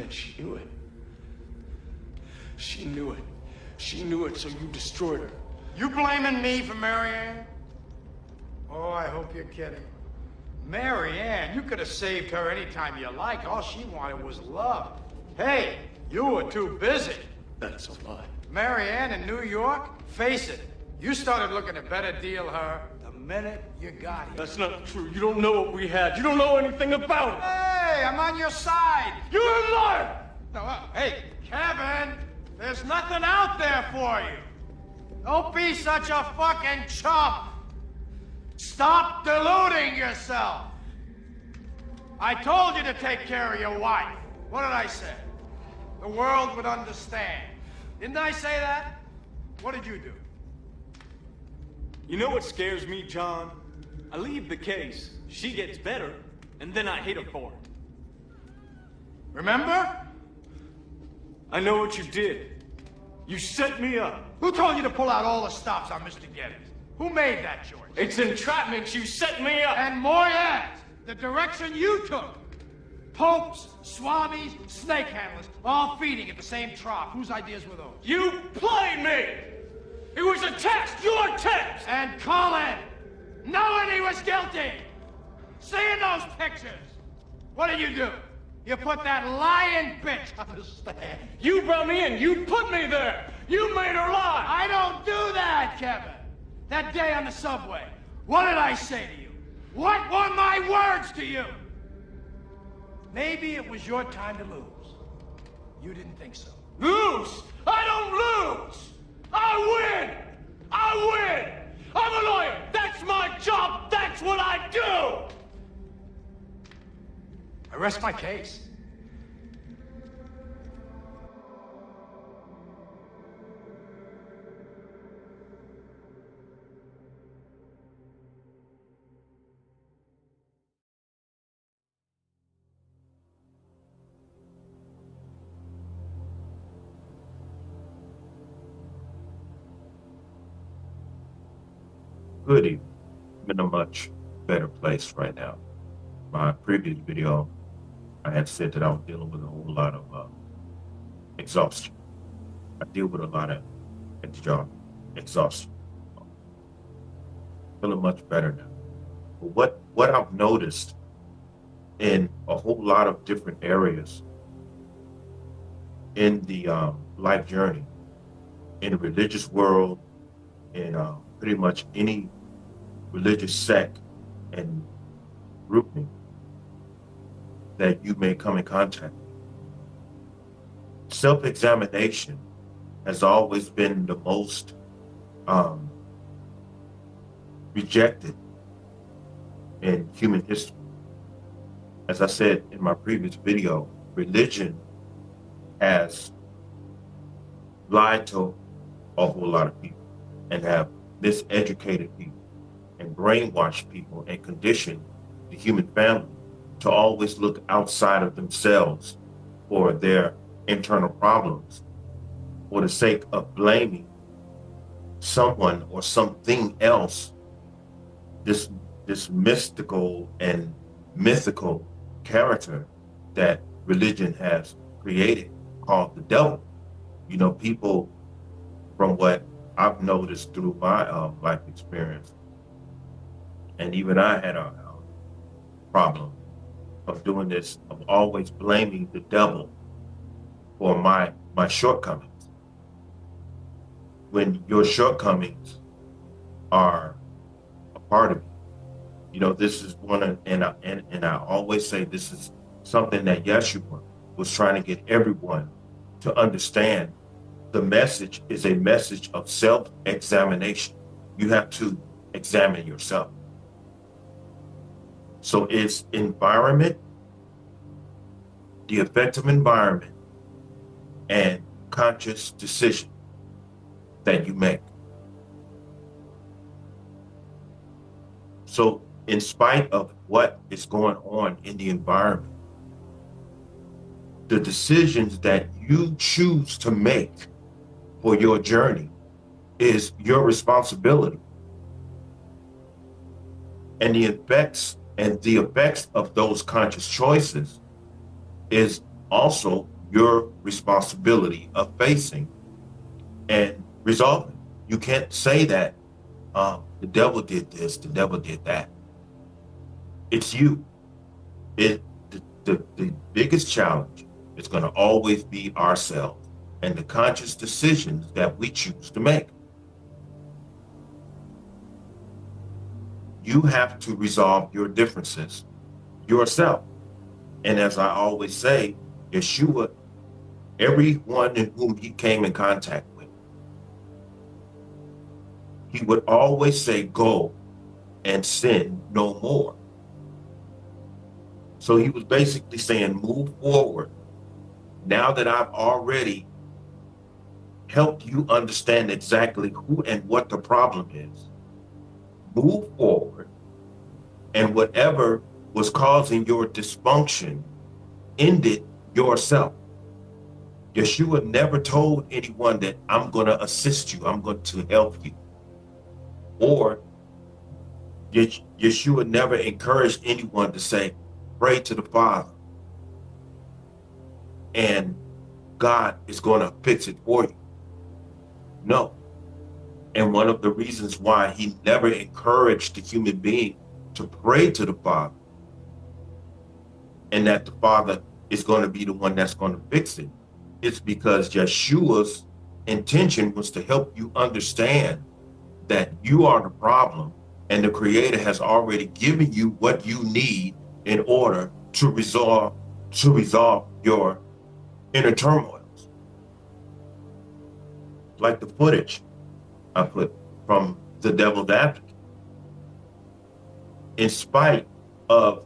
and she knew it. She knew it. She knew it, so you destroyed her. You blaming me for Marianne? Oh, I hope you're kidding. Marianne, you could have saved her any time you liked. All she wanted was love. Hey, you were too busy. That's a lie. Marianne in New York? Face it, you started looking to better deal her the minute you got here. That's not true. You don't know what we had. You don't know anything about it. Hey, I'm on your side. You're a liar! No, hey, Kevin, there's nothing out there for you. Don't be such a fucking chump. Stop deluding yourself. I told you to take care of your wife. What did I say? The world would understand. Didn't I say that? What did you do? You know what scares me, John? I leave the case, she gets better, and then I hate her for it. Remember? I know what you did. You set me up. Who told you to pull out all the stops on Mr. Geddes? Who made that choice? It's entrapment. You set me up. And more yet, the direction you took. Popes, swamis, snake handlers, all feeding at the same trough. Whose ideas were those? You played me! It was a test! Your test! And Colin, knowing he was guilty, seeing those pictures, what did you do? You put that lying bitch on the stand. You brought me in. You put me there. You made her lie. I don't do that, Kevin. That day on the subway, what did I say to you? What were my words to you? Maybe it was your time to lose. You didn't think so. Lose? I don't lose! I win! I win! I'm a lawyer! That's my job! That's what I do! I rest my case. Good evening. I'm in a much better place right now. My previous video, I had said that I was dealing with a whole lot of exhaustion. I deal with a lot of exhaustion. Feeling much better now. But what I've noticed in a whole lot of different areas in the life journey, in the religious world, in pretty much any religious sect and grouping that you may come in contact with. Self-examination has always been the most rejected in human history. As I said in my previous video, religion has lied to a whole lot of people and have miseducated people and brainwashed people and conditioned the human family to always look outside of themselves for their internal problems for the sake of blaming someone or something else, this mystical and mythical character that religion has created called the devil. You know, people, from what I've noticed through my life experience, and even I had a problem of doing this, of always blaming the devil for my shortcomings, when your shortcomings are a part of you. You know, this is one of, and I always say this is something that Yeshua was trying to get everyone to understand. The message is a message of self-examination. You have to examine yourself. So it's environment, the effective environment, and conscious decision that you make. So in spite of what is going on in the environment, the decisions that you choose to make for your journey is your responsibility. And the effects of those conscious choices is also your responsibility of facing and resolving. You can't say that the devil did this, the devil did that. It's you. The biggest challenge is going to always be ourselves and the conscious decisions that we choose to make. You have to resolve your differences yourself. And as I always say, Yeshua, everyone in whom he came in contact with, he would always say, go and sin no more. So he was basically saying, move forward. Now that I've already helped you understand exactly who and what the problem is, move forward, and whatever was causing your dysfunction, end it yourself. Yeshua never told anyone that I'm going to assist you, I'm going to help you. Or Yeshua never encouraged anyone to say, pray to the Father and God is going to fix it for you. No. And one of the reasons why he never encouraged the human being to pray to the Father and that the Father is going to be the one that's going to fix it, it's because Yeshua's intention was to help you understand that you are the problem and the Creator has already given you what you need in order to resolve your inner turmoils. Like the footage I put from the Devil's Advocate. In spite of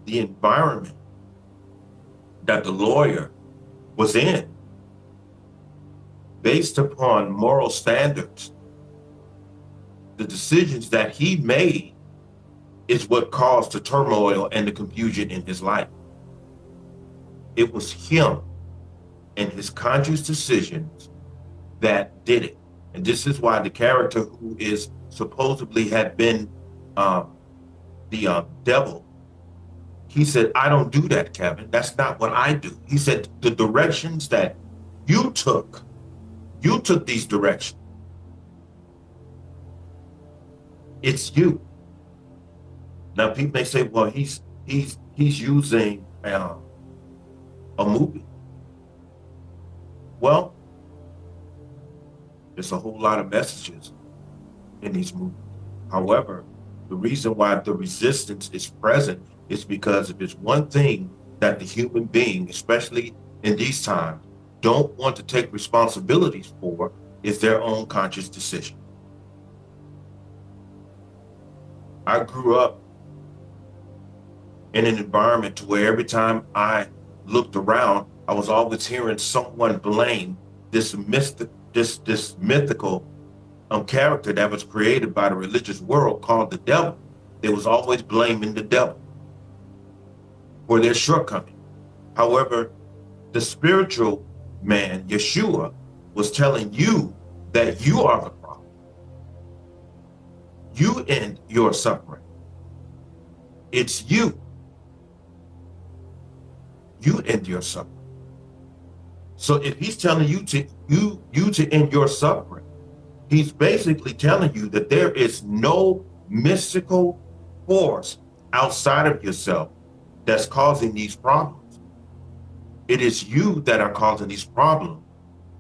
the environment that the lawyer was in, based upon moral standards, the decisions that he made is what caused the turmoil and the confusion in his life. It was him and his conscious decisions that did it. And this is why the character who is supposedly had been the devil, he said, I don't do that, Kevin. That's not what I do. He said, the directions that you took these directions. It's you. Now people may say, well, he's using a movie. Well, there's a whole lot of messages in these movies. However, the reason why the resistance is present is because if there's one thing that the human being, especially in these times, don't want to take responsibilities for, is their own conscious decision. I grew up in an environment to where every time I looked around, I was always hearing someone blame this mythical character that was created by the religious world called the devil. They was always blaming the devil for their shortcoming. However, the spiritual man, Yeshua, was telling you that you are the problem. You end your suffering. It's you. You end your suffering. So if he's telling you to end your suffering, he's basically telling you that there is no mystical force outside of yourself that's causing these problems. It is you that are causing these problems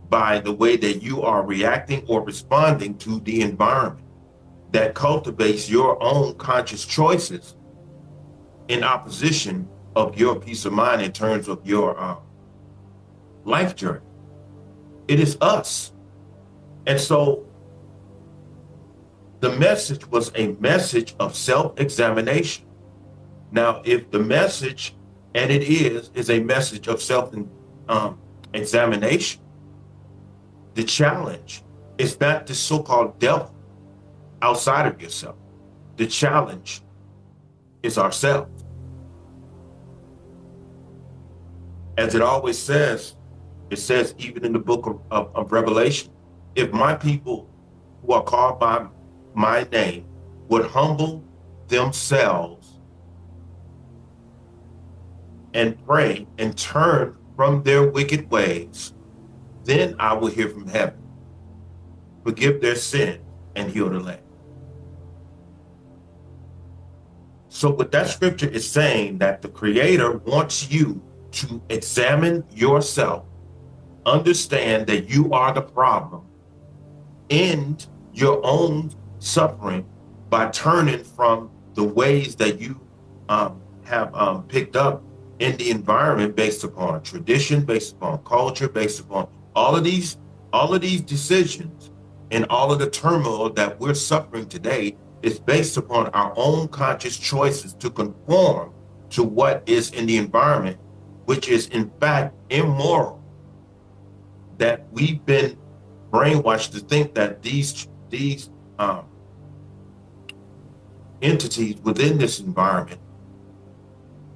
by the way that you are reacting or responding to the environment that cultivates your own conscious choices in opposition of your peace of mind in terms of your life journey. It is us. And so the message was a message of self-examination. Now, if the message, and it is a message of self-examination, the challenge is not the so-called devil outside of yourself. The challenge is ourselves. As it always says, it says even in the book of Revelation, if my people who are called by my name would humble themselves and pray and turn from their wicked ways, then I will hear from heaven, forgive their sin, and heal the land. So what that scripture is saying, that the Creator wants you to examine yourself, understand that you are the problem, end your own suffering by turning from the ways that you have picked up in the environment, based upon tradition, based upon culture, based upon all of these decisions, and all of the turmoil that we're suffering today is based upon our own conscious choices to conform to what is in the environment, which is in fact immoral. That we've been brainwashed to think that these entities within this environment,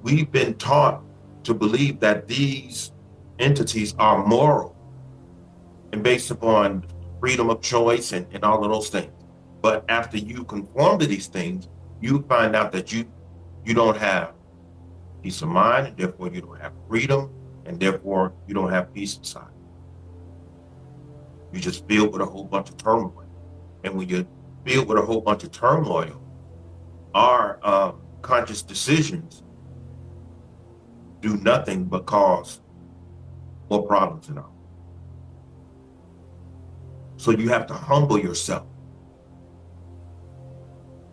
we've been taught to believe that these entities are moral and based upon freedom of choice and all of those things. But after you conform to these things, you find out that you don't have peace of mind, and therefore you don't have freedom, and therefore you don't have peace inside. You're just filled with a whole bunch of turmoil. And when you're filled with a whole bunch of turmoil, our conscious decisions do nothing but cause more problems in our life. So you have to humble yourself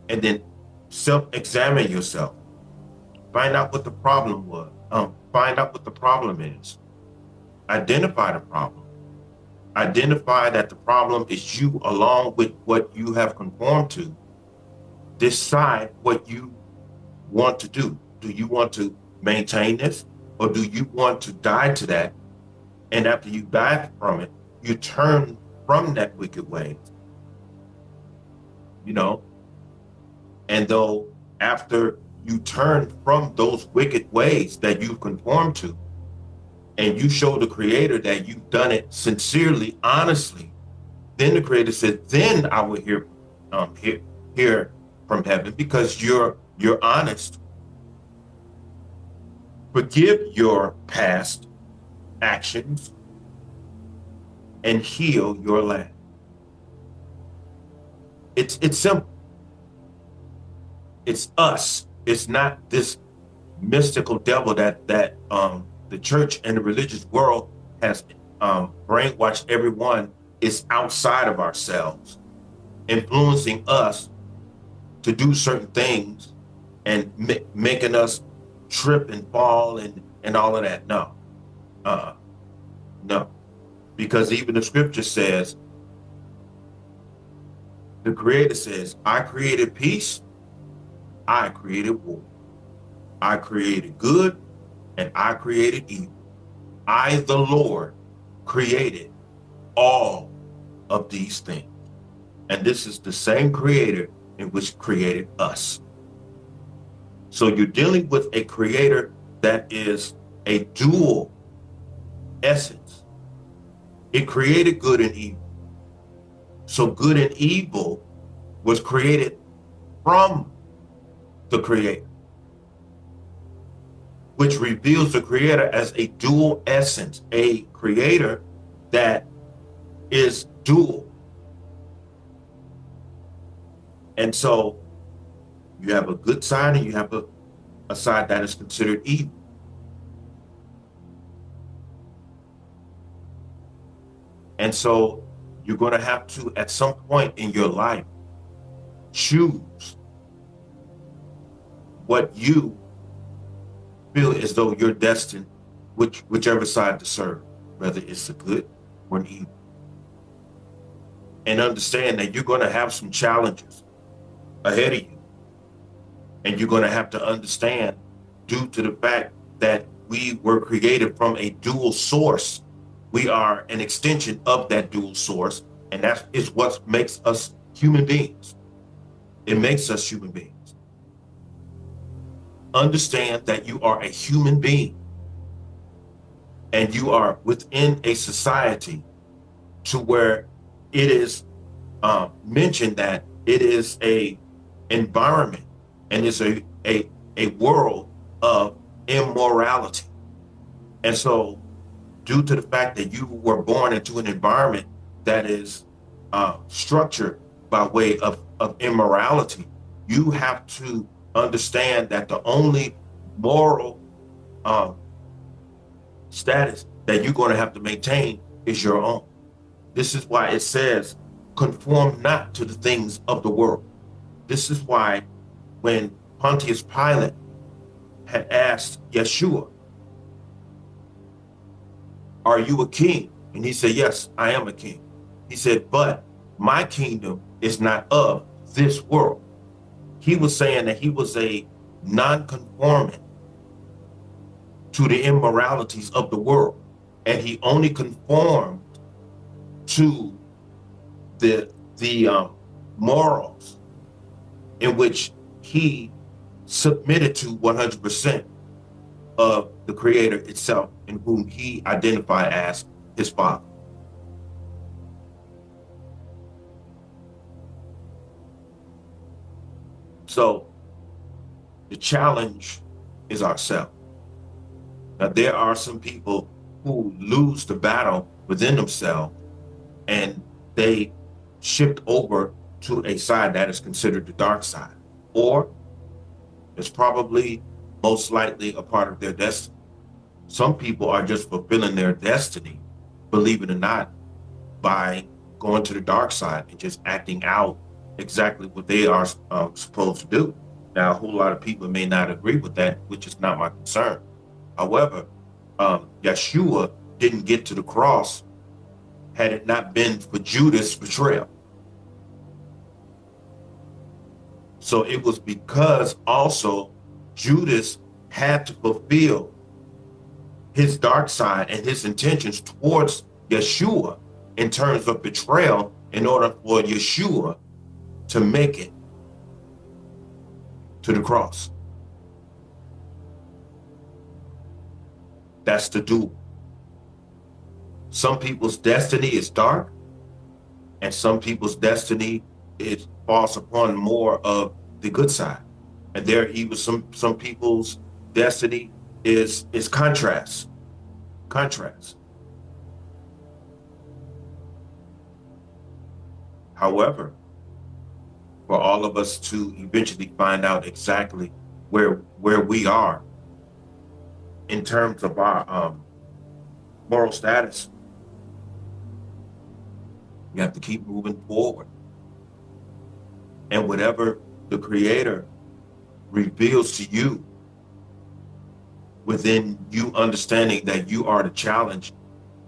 and then self-examine yourself. Find out what the problem was. Find out what the problem is. Identify the problem. Identify that the problem is you, along with what you have conformed to. Decide what you want to do. Do you want to maintain this, or do you want to die to that? And after you die from it, you turn from that wicked way. And though after you turn from those wicked ways that you've conformed to, and you show the Creator that you've done it sincerely, honestly, then the Creator said, then I will hear from heaven, because you're honest. Forgive your past actions and heal your land. It's simple. It's us. It's not this mystical devil that the church and the religious world has brainwashed everyone is outside of ourselves, influencing us to do certain things and making us trip and fall and all of that. No. No. Because even the scripture says, the Creator says, I created peace, I created war. I created good, and I created evil. I, the Lord, created all of these things. And this is the same Creator in which created us. So you're dealing with a Creator that is a dual essence. It created good and evil. So good and evil was created from the Creator, which reveals the Creator as a dual essence, a Creator that is dual. And so you have a good side and you have a side that is considered evil. And so you're going to have to, at some point in your life, choose what you feel as though you're destined, whichever side to serve, whether it's a good or an evil. And understand that you're going to have some challenges ahead of you. And you're going to have to understand, due to the fact that we were created from a dual source, we are an extension of that dual source, and that is what makes us human beings. It makes us human beings. Understand that you are a human being, and you are within a society to where it is mentioned that it is a environment and it's a world of immorality. And so due to the fact that you were born into an environment that is structured by way of immorality, you have to understand that the only moral status that you're going to have to maintain is your own. This is why it says, conform not to the things of the world. This is why when Pontius Pilate had asked Yeshua, are you a king? And he said, yes, I am a king. He said, but my kingdom is not of this world. He was saying that he was a non-conformant to the immoralities of the world. And he only conformed to the morals in which he submitted to 100% of the Creator itself, in whom he identified as his Father. So the challenge is ourselves. Now, there are some people who lose the battle within themselves and they shift over to a side that is considered the dark side, or it's probably most likely a part of their destiny. Some people are just fulfilling their destiny, believe it or not, by going to the dark side and just acting out exactly what they are supposed to do. Now, a whole lot of people may not agree with that, which is not my concern. However, Yeshua didn't get to the cross had it not been for Judas' betrayal. So it was because also Judas had to fulfill his dark side and his intentions towards Yeshua in terms of betrayal in order for Yeshua to make it to the cross. That's the duel. Some people's destiny is dark, and some people's destiny it falls upon more of the good side. And there even some people's destiny is contrast. However, for all of us to eventually find out exactly where we are in terms of our moral status, we have to keep moving forward. And whatever the Creator reveals to you, within you understanding that you are the challenge,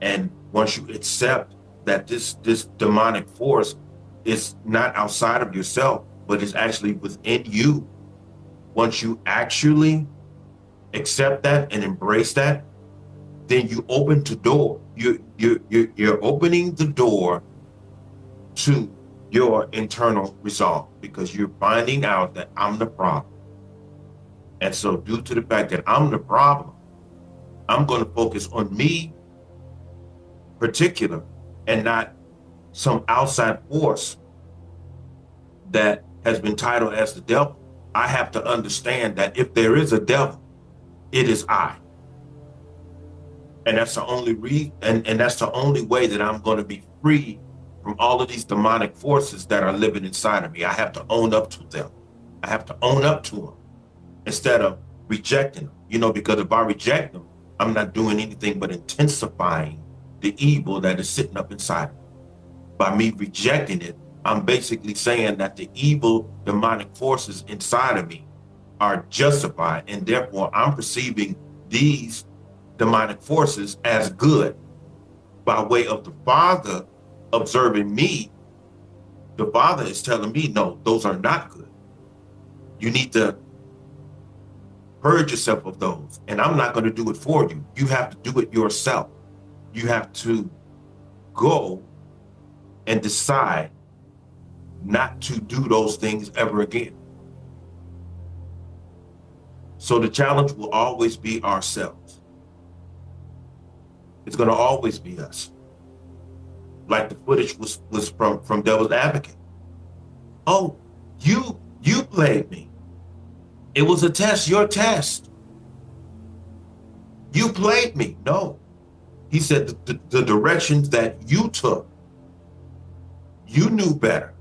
and once you accept that this demonic force is not outside of yourself, but is actually within you, once you actually accept that and embrace that, then you open the door. You're opening the door to your internal resolve, because you're finding out that I'm the problem. And so due to the fact that I'm the problem, I'm going to focus on me particular and not some outside force that has been titled as the devil. I have to understand that if there is a devil, it is I. And that's the only and that's the only way that I'm going to be free from all of these demonic forces that are living inside of me. I have to own up to them. I have to own up to them instead of rejecting them, because if I reject them, I'm not doing anything but intensifying the evil that is sitting up inside of me. By me rejecting it, I'm basically saying that the evil demonic forces inside of me are justified, and therefore I'm perceiving these demonic forces as good. By way of the Father observing me, the Father is telling me, no, those are not good. You need to purge yourself of those, and I'm not going to do it for you. You have to do it yourself. You have to go and decide not to do those things ever again. So the challenge will always be ourselves. It's going to always be us. Like the footage was from Devil's Advocate. Oh, you played me. It was a test, your test. You played me. No, He said the directions that you took, you knew better.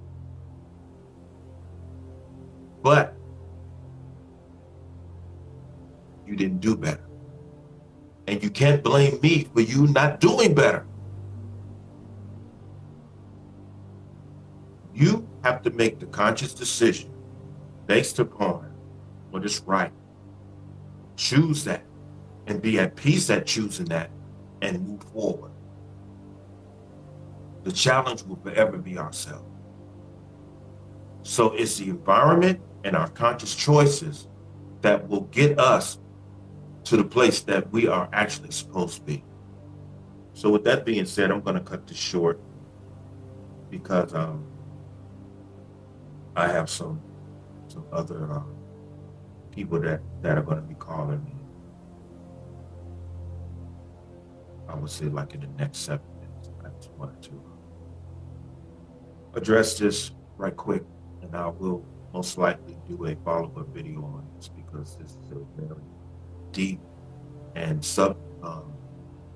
But you didn't do better. And you can't blame me for you not doing better. You have to make the conscious decision based upon what is right. Choose that and be at peace at choosing that and move forward. The challenge will forever be ourselves. So it's the environment and our conscious choices that will get us to the place that we are actually supposed to be. So with that being said, I'm going to cut this short because I have some other people that are going to be calling me. I would say like in the next 7 minutes. I just wanted to address this right quick, and I will most likely do a follow-up video on this because this is a very deep and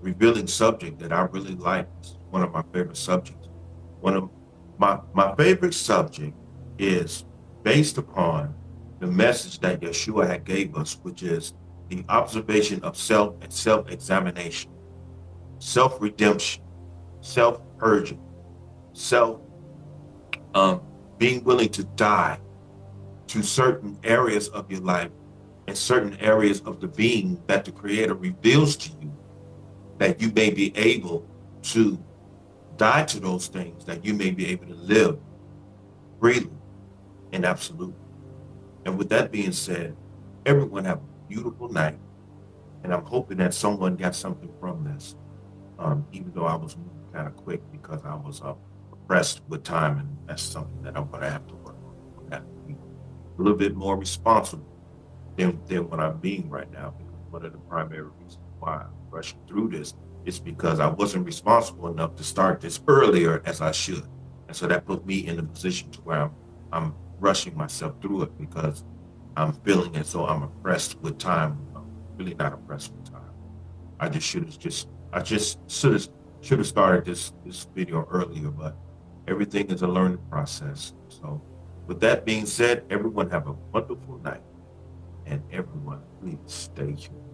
revealing subject that I really like. It's one of my favorite subjects. One of my favorite subject is based upon the message that Yeshua had gave us, which is the observation of self and self-examination, self-redemption, self-purging, being willing to die to certain areas of your life and certain areas of the being that the Creator reveals to you, that you may be able to die to those things, that you may be able to live freely and absolutely. And with that being said, everyone have a beautiful night. And I'm hoping that someone got something from this, even though I was moving kind of quick because I was pressed with time, and that's something that I'm going to have to work on. I'm going to have to be a little bit more responsible than what I'm being right now, because one of the primary reasons why I'm rushing through this is because I wasn't responsible enough to start this earlier as I should. And so that put me in a position to where I'm rushing myself through it because I'm feeling as though I'm oppressed with time. I'm really not oppressed with time. I just should have started this video earlier, but everything is a learning process. So with that being said, everyone have a wonderful night, and everyone please stay tuned.